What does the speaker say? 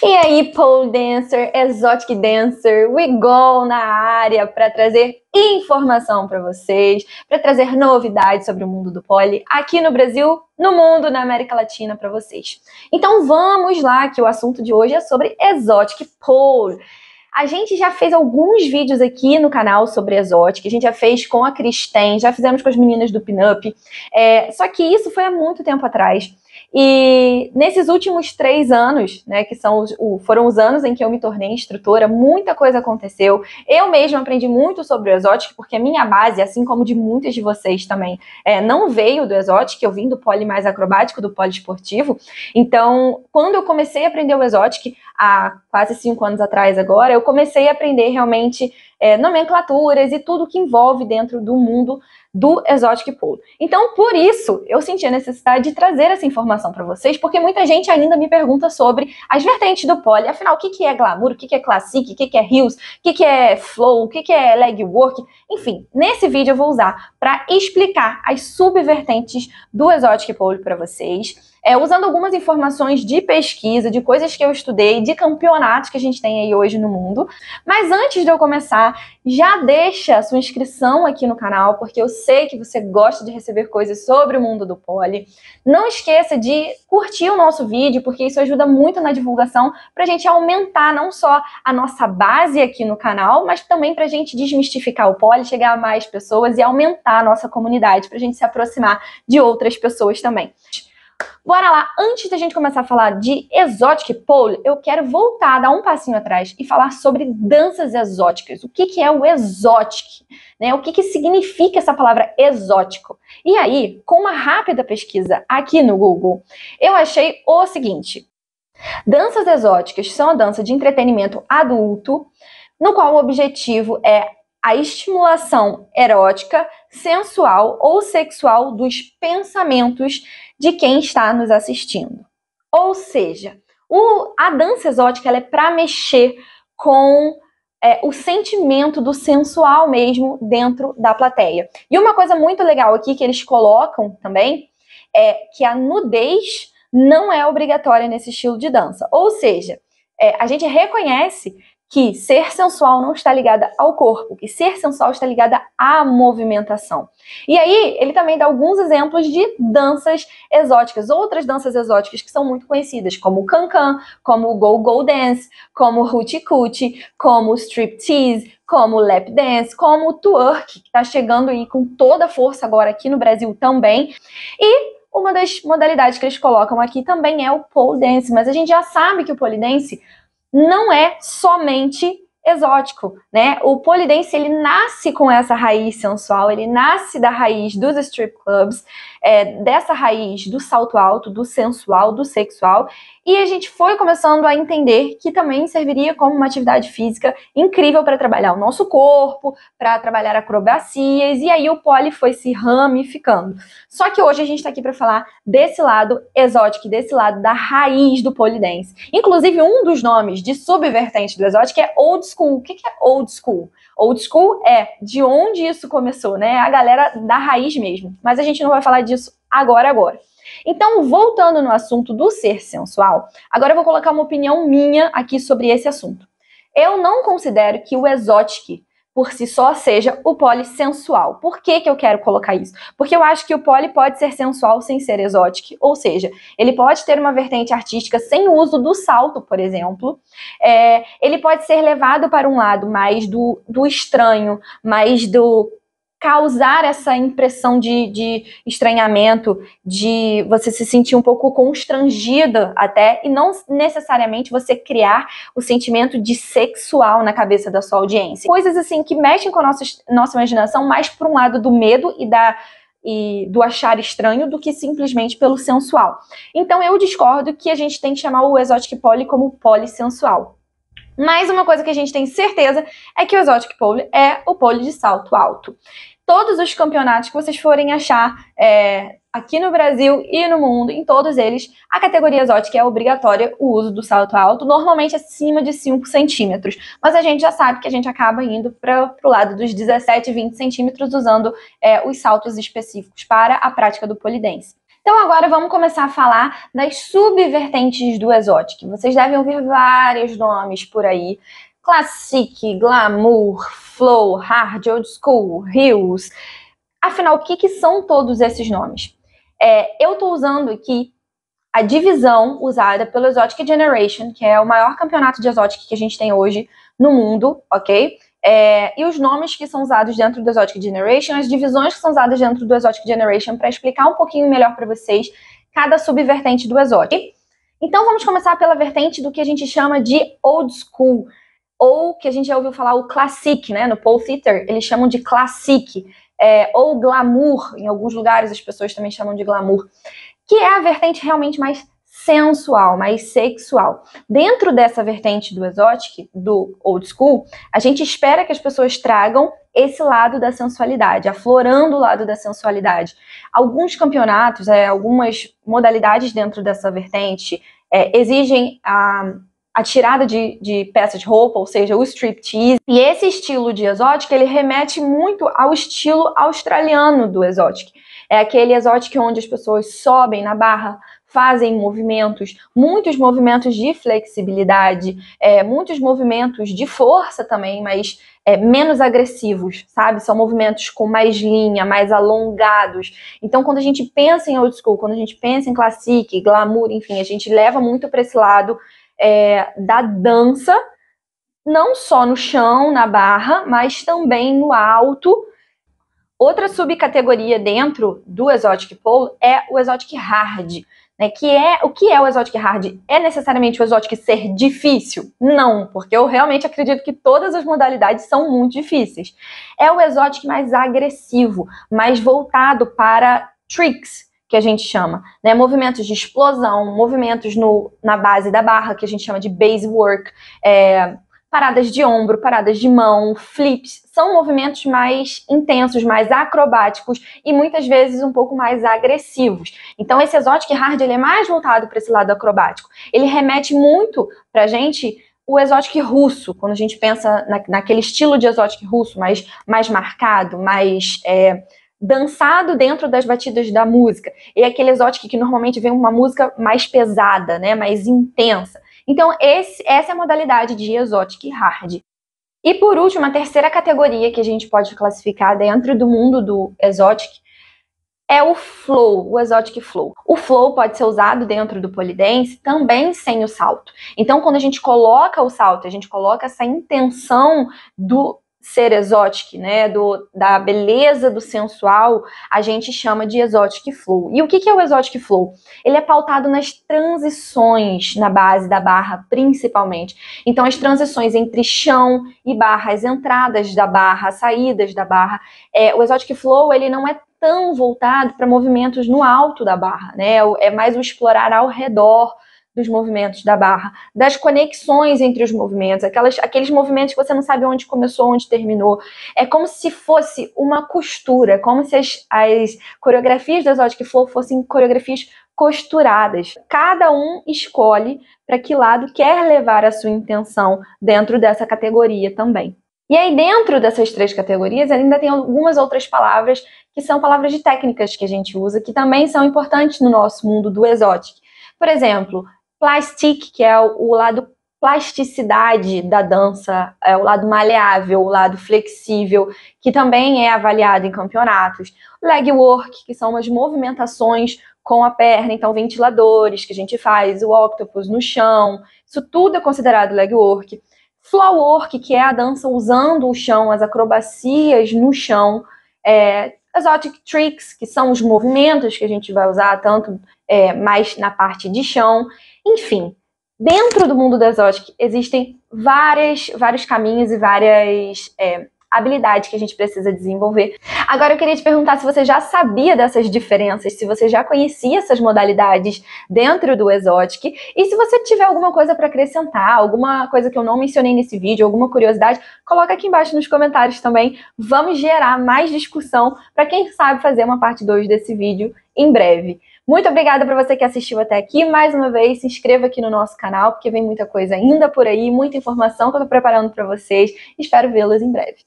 E aí, pole dancer, exotic dancer, we go na área para trazer informação para vocês, para trazer novidades sobre o mundo do pole aqui no Brasil, no mundo, na América Latina para vocês. Então vamos lá, que o assunto de hoje é sobre exotic pole. A gente já fez alguns vídeos aqui no canal sobre exotic, a gente já fez com a Kristen, já fizemos com as meninas do Pinup, só que isso foi há muito tempo atrás. E nesses últimos 3 anos, né, que foram os anos em que eu me tornei instrutora, muita coisa aconteceu. Eu mesma aprendi muito sobre o exotic, porque a minha base, assim como de muitos de vocês também, não veio do exotic, eu vim do pole mais acrobático, do pole esportivo. Então, quando eu comecei a aprender o exotic, há quase 5 anos atrás agora, eu comecei a aprender realmente nomenclaturas e tudo que envolve dentro do mundo do exotic pole. Então, por isso, eu senti a necessidade de trazer essa informação para vocês, porque muita gente ainda me pergunta sobre as vertentes do pole. Afinal, o que é glamour, o que é classic, o que é heels, o que é flow, o que é leg work. Enfim, nesse vídeo eu vou usar para explicar as subvertentes do exotic pole para vocês, usando algumas informações de pesquisa, de coisas que eu estudei, de campeonatos que a gente tem aí hoje no mundo. Mas antes de eu começar, já deixa a sua inscrição aqui no canal, porque eu sei que você gosta de receber coisas sobre o mundo do pole. Não esqueça de curtir o nosso vídeo, porque isso ajuda muito na divulgação para a gente aumentar não só a nossa base aqui no canal, mas também para a gente desmistificar o pole, chegar a mais pessoas e aumentar a nossa comunidade, para a gente se aproximar de outras pessoas também. Bora lá, antes da gente começar a falar de exotic pole, eu quero voltar, dar um passinho atrás e falar sobre danças exóticas. O que é o exotic? Né? O que significa essa palavra exótico? E aí, com uma rápida pesquisa aqui no Google, eu achei o seguinte: danças exóticas são a dança de entretenimento adulto, no qual o objetivo é a estimulação erótica, sensual ou sexual dos pensamentos de quem está nos assistindo. Ou seja, a dança exótica ela é para mexer com o sentimento do sensual mesmo dentro da plateia. E uma coisa muito legal aqui que eles colocam também é que a nudez não é obrigatória nesse estilo de dança. Ou seja, a gente reconhece que ser sensual não está ligada ao corpo, que ser sensual está ligada à movimentação. E aí, ele também dá alguns exemplos de danças exóticas, outras danças exóticas que são muito conhecidas, como o Cancan, como o Go-Go Dance, como o Hoochie-Coochie, como o Striptease, como o Lap Dance, como o Twerk, que está chegando aí com toda a força agora aqui no Brasil também. E uma das modalidades que eles colocam aqui também é o Pole Dance, mas a gente já sabe que o Pole Dance não é somente exótico, né? O pole dance, ele nasce com essa raiz sensual, ele nasce da raiz dos strip clubs, dessa raiz do salto alto, do sensual, do sexual, e a gente foi começando a entender que também serviria como uma atividade física incrível para trabalhar o nosso corpo, para trabalhar acrobacias, e aí o pole foi se ramificando. Só que hoje a gente está aqui para falar desse lado exótico, desse lado da raiz do pole dance. Inclusive, um dos nomes de subvertente do exótico é old school. O que é old school? Old school é de onde isso começou, né? A galera da raiz mesmo. Mas a gente não vai falar disso agora. Então, voltando no assunto do ser sensual, agora eu vou colocar uma opinião minha aqui sobre esse assunto. Eu não considero que o exotic por si só seja o pole sensual. Por que eu quero colocar isso? Porque eu acho que o pole pode ser sensual sem ser exotic, ou seja, ele pode ter uma vertente artística sem o uso do salto, por exemplo. Ele pode ser levado para um lado mais do estranho, mais do causar essa impressão de estranhamento, de você se sentir um pouco constrangida até, e não necessariamente você criar o sentimento de sexual na cabeça da sua audiência. Coisas assim que mexem com a nossa imaginação mais por um lado do medo e do achar estranho do que simplesmente pelo sensual. Então eu discordo que a gente tem que chamar o exotic pole como pole sensual. Mas uma coisa que a gente tem certeza é que o exotic pole é o pole de salto alto. Todos os campeonatos que vocês forem achar aqui no Brasil e no mundo, em todos eles, a categoria exótica é obrigatória o uso do salto alto, normalmente acima de 5 centímetros. Mas a gente já sabe que a gente acaba indo para o lado dos 17, 20 centímetros usando os saltos específicos para a prática do pole dance. Então agora vamos começar a falar das subvertentes do Exotic. Vocês devem ouvir vários nomes por aí. Classic, Glamour, Flow, Hard, Old School, Hills. Afinal, o que são todos esses nomes? Eu estou usando aqui a divisão usada pelo Exotic Generation, que é o maior campeonato de Exotic que a gente tem hoje no mundo, ok? E os nomes que são usados dentro do Exotic Generation, as divisões que são usadas dentro do Exotic Generation, para explicar um pouquinho melhor para vocês cada subvertente do Exotic. Então vamos começar pela vertente do que a gente chama de Old School, ou que a gente já ouviu falar o Classic, né? No Pole Theater eles chamam de Classic, ou Glamour, em alguns lugares as pessoas também chamam de Glamour, que é a vertente realmente mais sensual, mais sexual. Dentro dessa vertente do Exotic, do Old School, a gente espera que as pessoas tragam esse lado da sensualidade, aflorando o lado da sensualidade. Alguns campeonatos, algumas modalidades dentro dessa vertente exigem a tirada de peça de roupa, ou seja, o striptease. E esse estilo de Exotic, ele remete muito ao estilo australiano do Exotic. É aquele Exotic onde as pessoas sobem na barra, fazem movimentos, muitos movimentos de flexibilidade, muitos movimentos de força também, mas menos agressivos, sabe? São movimentos com mais linha, mais alongados. Então, quando a gente pensa em Old School, quando a gente pensa em Classic, Glamour, enfim, a gente leva muito para esse lado da dança, não só no chão, na barra, mas também no alto. Outra subcategoria dentro do Exotic Pole é o Exotic Hard, né? O que é o Exotic Hard? É necessariamente o Exotic ser difícil? Não, porque eu realmente acredito que todas as modalidades são muito difíceis. É o Exotic mais agressivo, mais voltado para tricks, que a gente chama, né? Movimentos de explosão, movimentos na base da barra, que a gente chama de base work, paradas de ombro, paradas de mão, flips, são movimentos mais intensos, mais acrobáticos e muitas vezes um pouco mais agressivos. Então esse Exotic Hard ele é mais voltado para esse lado acrobático. Ele remete muito pra gente o Exotic russo, quando a gente pensa naquele estilo de Exotic russo, mais marcado, mais dançado dentro das batidas da música. E aquele Exotic que normalmente vem uma música mais pesada, né, mais intensa. Então, essa é a modalidade de Exotic Hard. E por último, a terceira categoria que a gente pode classificar dentro do mundo do Exotic é o Flow, o Exotic Flow. O Flow pode ser usado dentro do pole dance também sem o salto. Então, quando a gente coloca o salto, a gente coloca essa intenção do ser exotic, né, da beleza do sensual, a gente chama de Exotic Flow. E o que é o Exotic Flow? Ele é pautado nas transições na base da barra, principalmente. Então, as transições entre chão e barra, as entradas da barra, as saídas da barra. O Exotic Flow, ele não é tão voltado para movimentos no alto da barra, né? É mais o explorar ao redor dos movimentos da barra, das conexões entre os movimentos, aqueles movimentos que você não sabe onde começou, onde terminou. É como se fosse uma costura, como se as coreografias do Exotic Flow fossem coreografias costuradas. Cada um escolhe para que lado quer levar a sua intenção dentro dessa categoria também. E aí, dentro dessas três categorias, ainda tem algumas outras palavras que são palavras de técnicas que a gente usa, que também são importantes no nosso mundo do Exotic. Por exemplo, plastic, que é o lado plasticidade da dança, o lado maleável, o lado flexível, que também é avaliado em campeonatos. Leg work, que são as movimentações com a perna, então ventiladores que a gente faz, o octopus no chão, isso tudo é considerado leg work. Floor work, que é a dança usando o chão, as acrobacias no chão. Exotic tricks, que são os movimentos que a gente vai usar tanto mais na parte de chão. Enfim, dentro do mundo do Exotic existem vários caminhos e várias habilidades que a gente precisa desenvolver. Agora eu queria te perguntar se você já sabia dessas diferenças, se você já conhecia essas modalidades dentro do Exotic, e se você tiver alguma coisa para acrescentar, alguma coisa que eu não mencionei nesse vídeo, alguma curiosidade, coloca aqui embaixo nos comentários também. Vamos gerar mais discussão para quem sabe fazer uma parte 2 desse vídeo em breve. Muito obrigada para você que assistiu até aqui. Mais uma vez, se inscreva aqui no nosso canal, porque vem muita coisa ainda por aí, muita informação que eu estou preparando para vocês. Espero vê-los em breve.